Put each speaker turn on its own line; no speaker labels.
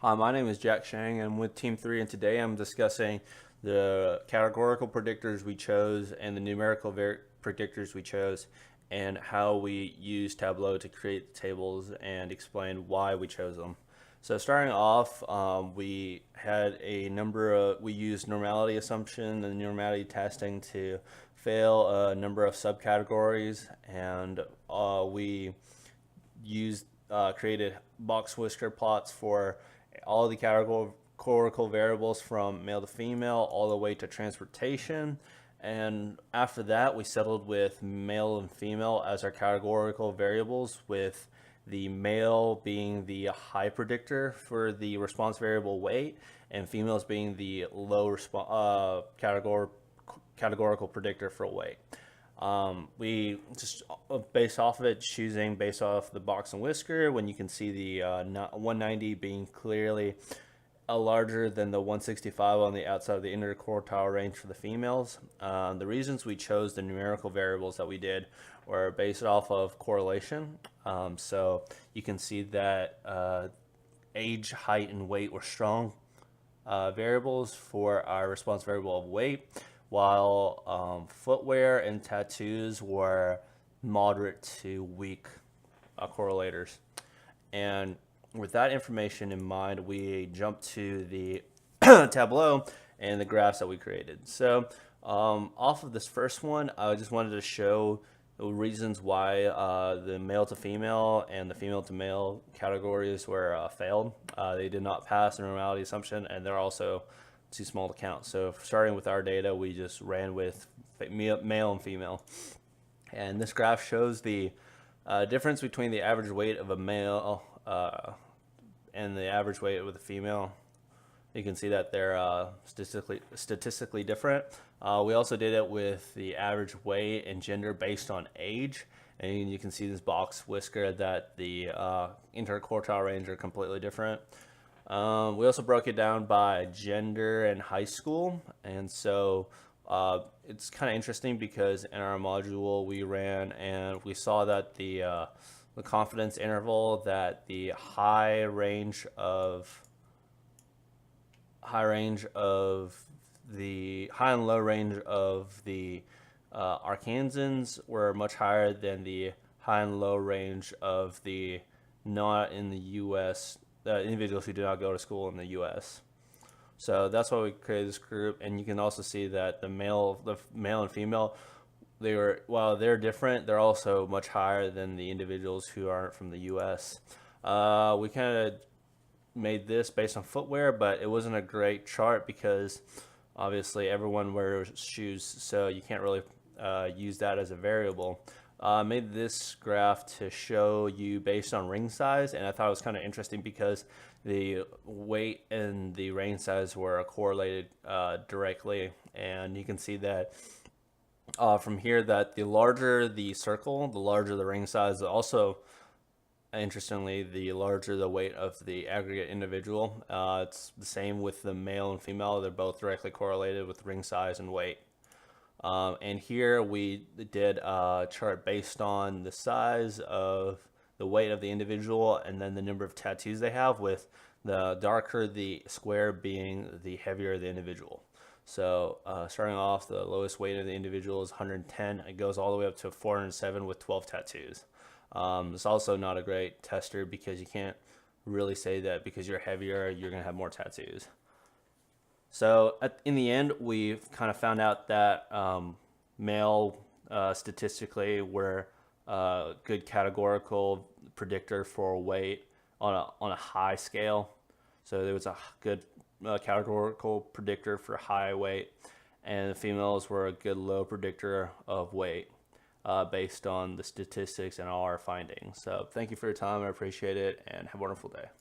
Hi, my name is Jack Shang. I'm with Team 3, and today I'm discussing the categorical predictors we chose and the numerical predictors we chose, and how we use Tableau to create the tables and explain why we chose them. So starting off, we used normality assumption and normality testing to fail a number of subcategories, and we used created box whisker plots for all the categorical variables from male to female all the way to transportation. And after that, we settled with male and female as our categorical variables, with the male being the high predictor for the response variable weight, and females being the low categorical predictor for weight. We just based off of it, choosing based off the box and whisker, when you can see the 190 being clearly larger than the 165 on the outside of the interquartile range for the females. The reasons we chose the numerical variables that we did were based off of correlation. So you can see that age, height, and weight were strong variables for our response variable of weight, while footwear and tattoos were moderate to weak correlators. And with that information in mind, we jumped to the Tableau and the graphs that we created. So off of this first one, I just wanted to show the reasons why the male to female and the female to male categories were failed. They did not pass the normality assumption, and they're also too small to count. So starting with our data, we just ran with male and female. And this graph shows the difference between the average weight of a male and the average weight of a female. You can see that they're statistically different. We also did it with the average weight and gender based on age. And you can see this box whisker that the interquartile range are completely different. We also broke it down by gender and high school. And so it's kind of interesting because in our module we ran and we saw that the confidence interval, that the high range of the high and low range of the Arkansans were much higher than the high and low range of the not in the U.S. Individuals who do not go to school in the U.S. So that's why we created this group. And you can also see that the male and female, while they're different, they're also much higher than the individuals who aren't from the U.S. We kind of made this based on footwear, but it wasn't a great chart because obviously everyone wears shoes, so you can't really use that as a variable. I made this graph to show you based on ring size, and I thought it was kind of interesting because the weight and the ring size were correlated directly, and you can see that from here that the larger the circle, the larger the ring size. Also, interestingly, the larger the weight of the aggregate individual. It's the same with the male and female. They're both directly correlated with ring size and weight. And here we did a chart based on the size of the weight of the individual and then the number of tattoos they have, with the darker the square being the heavier the individual. So starting off, the lowest weight of the individual is 110. It goes all the way up to 407 with 12 tattoos. It's also not a great tester because you can't really say that because you're heavier, you're going to have more tattoos. So in the end, we kind of found out that male statistically were a good categorical predictor for weight on a high scale. So there was a good categorical predictor for high weight, and the females were a good low predictor of weight based on the statistics and all our findings. So thank you for your time. I appreciate it, and have a wonderful day.